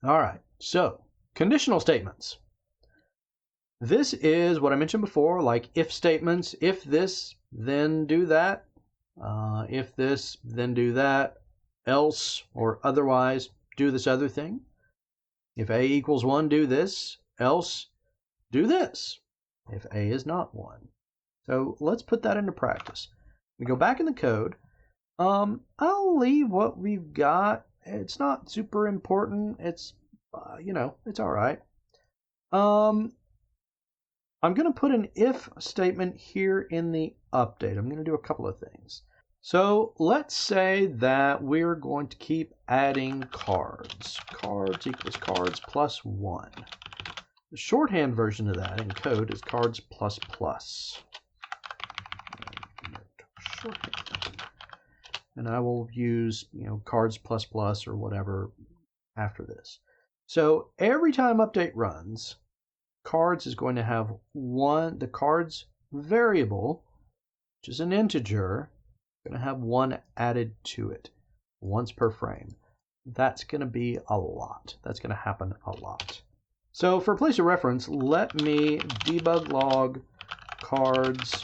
All right, so conditional statements. This is what I mentioned before, like if statements. If this, then do that. If this, then do that. Else or otherwise, do this other thing. If A equals 1, do this. Else, do this. If A is not 1. So let's put that into practice. We go back in the code. I'll leave what we've got. It's not super important. It's, it's all right. I'm going to put an if statement here in the update. I'm going to do a couple of things. So let's say that we're going to keep adding cards. Cards equals cards plus 1. The shorthand version of that in code is cards plus plus. Shorthand. And I will use, cards plus plus or whatever after this. So every time update runs, cards is going to have the cards variable, which is an integer, going to have 1 added to it once per frame. That's going to be a lot. That's going to happen a lot. So for place of reference, let me Debug.Log cards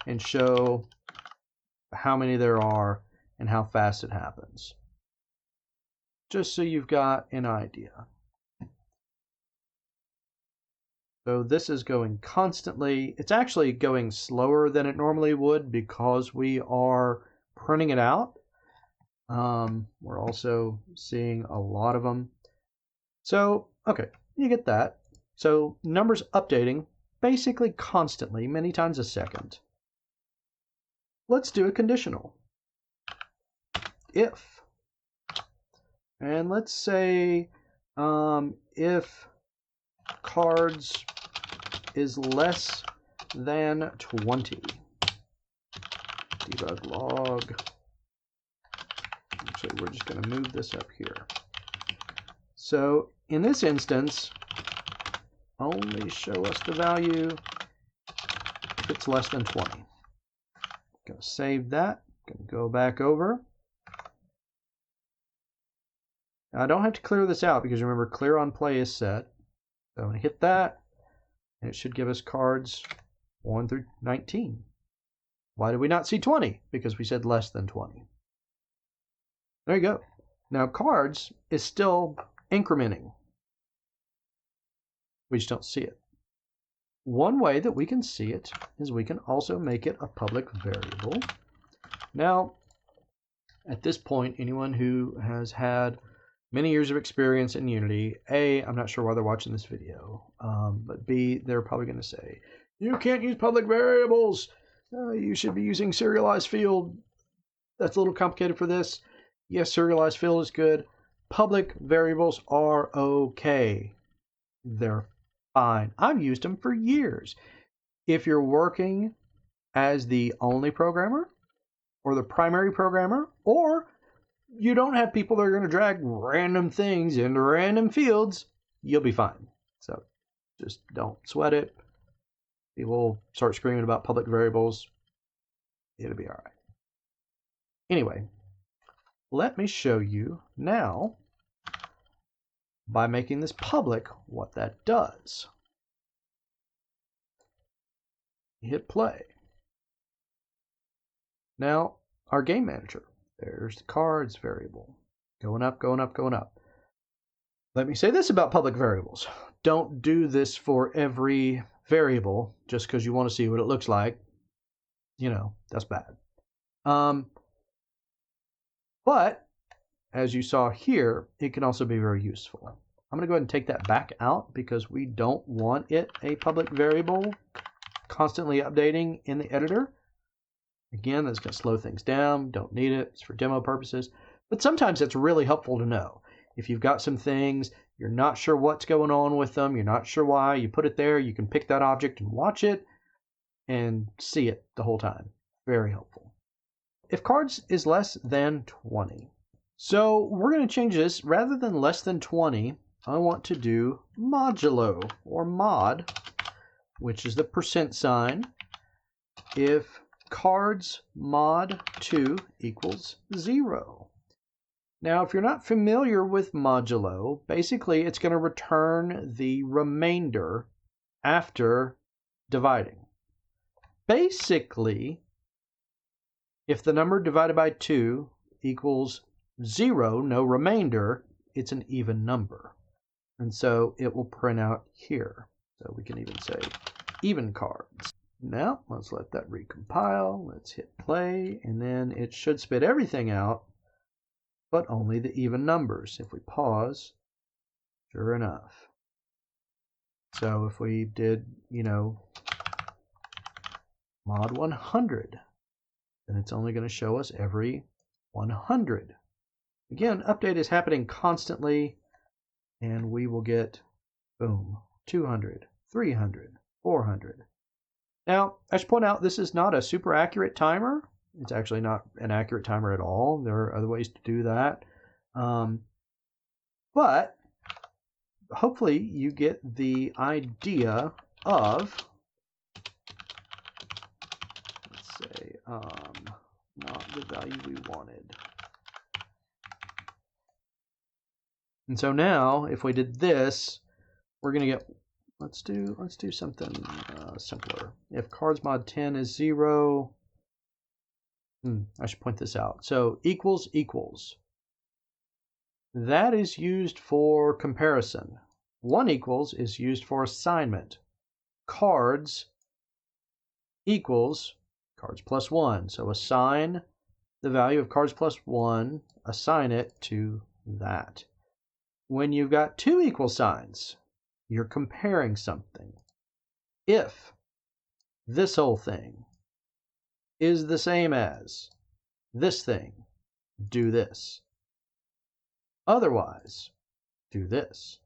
and show how many there are and how fast it happens, just so you've got an idea. So this is going constantly. It's actually going slower than it normally would because we are printing it out. We're also seeing a lot of them. So, okay, you get that. So numbers updating basically constantly, many times a second. Let's do a conditional. If. And let's say if cards is less than 20. Debug.Log. Actually, we're just going to move this up here. So in this instance, only show us the value if it's less than 20. Going to save that. Going to go back over. Now, I don't have to clear this out because remember, clear on play is set. So I'm going to hit that, and it should give us cards 1 through 19. Why did we not see 20? Because we said less than 20. There you go. Now cards is still incrementing. We just don't see it. One way that we can see it is we can also make it a public variable. Now, at this point, anyone who has had many years of experience in Unity, A, I'm not sure why they're watching this video, but B, they're probably going to say, you can't use public variables. You should be using serialized field. That's a little complicated for this. Yes, serialized field is good. Public variables are okay. They're fine. I've used them for years. If you're working as the only programmer or the primary programmer, or you don't have people that are going to drag random things into random fields, you'll be fine. So just don't sweat it. People start screaming about public variables. It'll be all right. Anyway, let me show you now by making this public what that does. Hit play. Now, our game manager. There's the cards variable. Going up, going up, going up. Let me say this about public variables. Don't do this for every variable just because you want to see what it looks like. That's bad. But, as you saw here, it can also be very useful. I'm going to go ahead and take that back out because we don't want it a public variable constantly updating in the editor. Again, that's going to slow things down. Don't need it. It's for demo purposes. But sometimes it's really helpful to know. If you've got some things, you're not sure what's going on with them, you're not sure why, you put it there, you can pick that object and watch it and see it the whole time. Very helpful. If cards is less than 20. So we're going to change this. Rather than less than 20, I want to do modulo or mod, which is the %. If cards mod 2 equals 0. Now, if you're not familiar with modulo, basically it's going to return the remainder after dividing. Basically, if the number divided by 2 equals 0, no remainder, it's an even number. And so it will print out here. So we can even say even cards. Now, let's let that recompile. Let's hit play, and then it should spit everything out, but only the even numbers. If we pause, sure enough. So if we did, mod 100, then it's only going to show us every 100. Again, update is happening constantly, and we will get, boom, 200, 300, 400. Now, I should point out this is not a super accurate timer. It's actually not an accurate timer at all. There are other ways to do that. But hopefully you get the idea of, let's say, not the value we wanted. And so now, if we did this, we're going to get, let's do something simpler. If cards mod 10 is 0, I should point this out. So equals equals. That is used for comparison. 1 equals is used for assignment. Cards equals cards plus 1. So assign the value of cards plus 1, assign it to that. When you've got 2 equal signs, you're comparing something. If this whole thing is the same as this thing, do this. Otherwise, do this.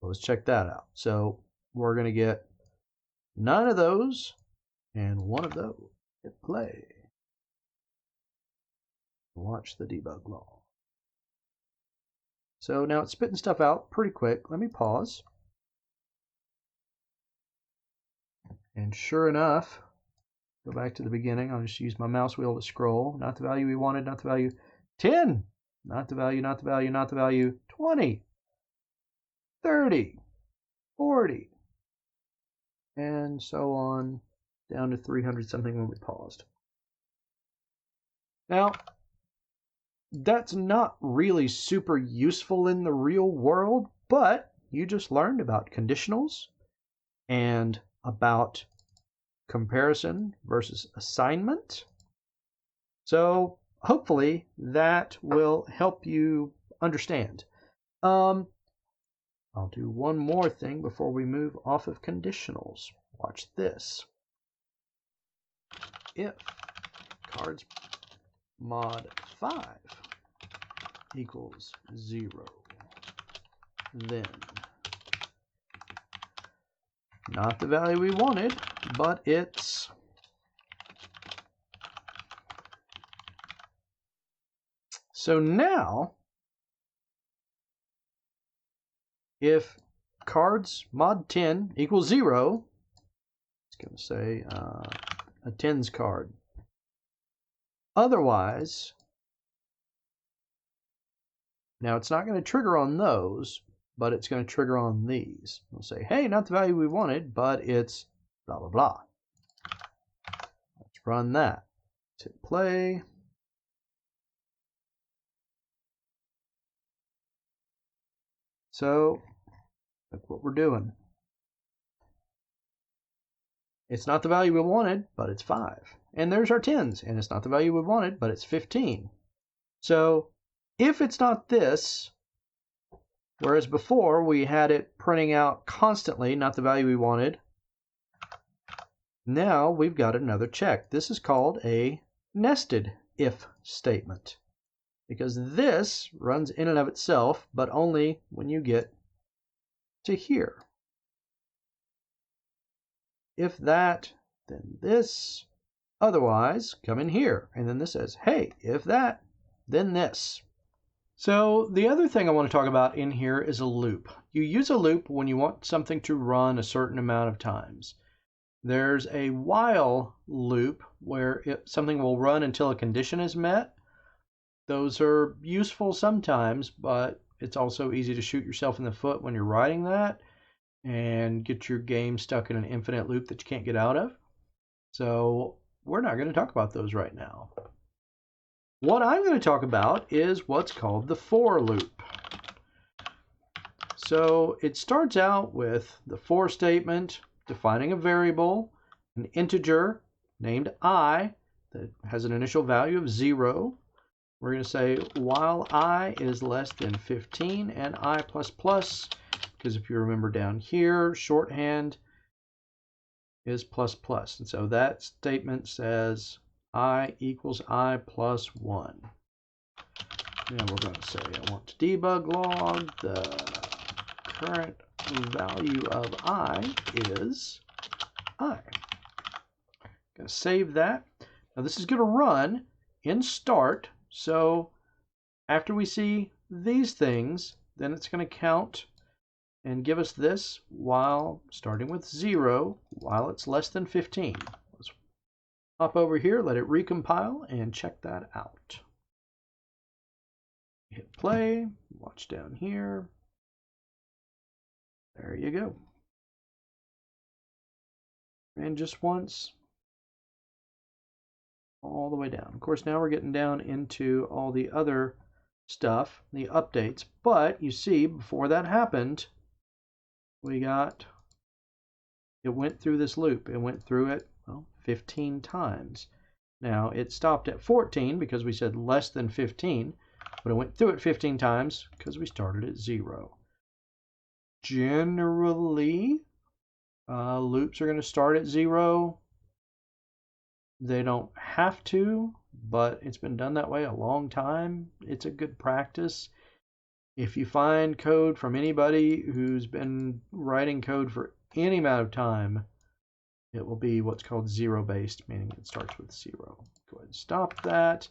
Let's check that out. So we're going to get 9 of those and 1 of those. Hit play. Watch the Debug.Log. So now it's spitting stuff out pretty quick. Let me pause. And sure enough, go back to the beginning. I'll just use my mouse wheel to scroll. Not the value we wanted, not the value. 10. Not the value, not the value, not the value. 20. 30. 40. And so on down to 300 something when we paused. Now, that's not really super useful in the real world, but you just learned about conditionals and about comparison versus assignment. So hopefully that will help you understand. I'll do one more thing before we move off of conditionals. Watch this. If cards mod 5 equals 0, then not the value we wanted, but it's so now if cards mod 10 equals 0, it's going to say a tens card. Otherwise, now it's not going to trigger on those, but it's going to trigger on these. We'll say, hey, not the value we wanted, but it's blah, blah, blah. Let's run that. Let's hit play. So look what we're doing. It's not the value we wanted, but it's 5. And there's our 10s, and it's not the value we wanted, but it's 15. So if it's not this, whereas before we had it printing out constantly, not the value we wanted, now we've got another check. This is called a nested if statement, because this runs in and of itself, but only when you get to here. If that, then this. Otherwise, come in here. And then this says, hey, if that, then this. So the other thing I want to talk about in here is a loop. You use a loop when you want something to run a certain amount of times. There's a while loop where something will run until a condition is met. Those are useful sometimes, but it's also easy to shoot yourself in the foot when you're writing that and get your game stuck in an infinite loop that you can't get out of. So we're not going to talk about those right now. What I'm going to talk about is what's called the for loop. So it starts out with the for statement defining a variable, an integer named I that has an initial value of 0. We're going to say while I is less than 15 and I++, because if you remember down here, shorthand is plus. And so that statement says I equals I plus 1. And we're going to say I want to Debug.Log the current value of I is I. Going to save that. Now this is going to run in start. So after we see these things, then it's going to count and give us this while starting with 0 while it's less than 15. Let's hop over here, let it recompile, and check that out. Hit play, watch down here. There you go. And just once, all the way down. Of course, now we're getting down into all the other stuff, the updates. But you see, before that happened, it went through this loop. It went through it, well, 15 times. Now, it stopped at 14 because we said less than 15, but it went through it 15 times because we started at 0. Generally, loops are going to start at 0. They don't have to, but it's been done that way a long time. It's a good practice. If you find code from anybody who's been writing code for any amount of time, it will be what's called zero-based, meaning it starts with 0. Go ahead and stop that.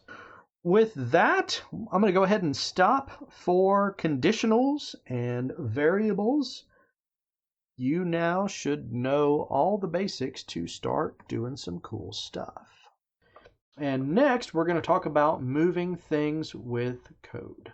With that, I'm going to go ahead and stop for conditionals and variables. You now should know all the basics to start doing some cool stuff. And next, we're going to talk about moving things with code.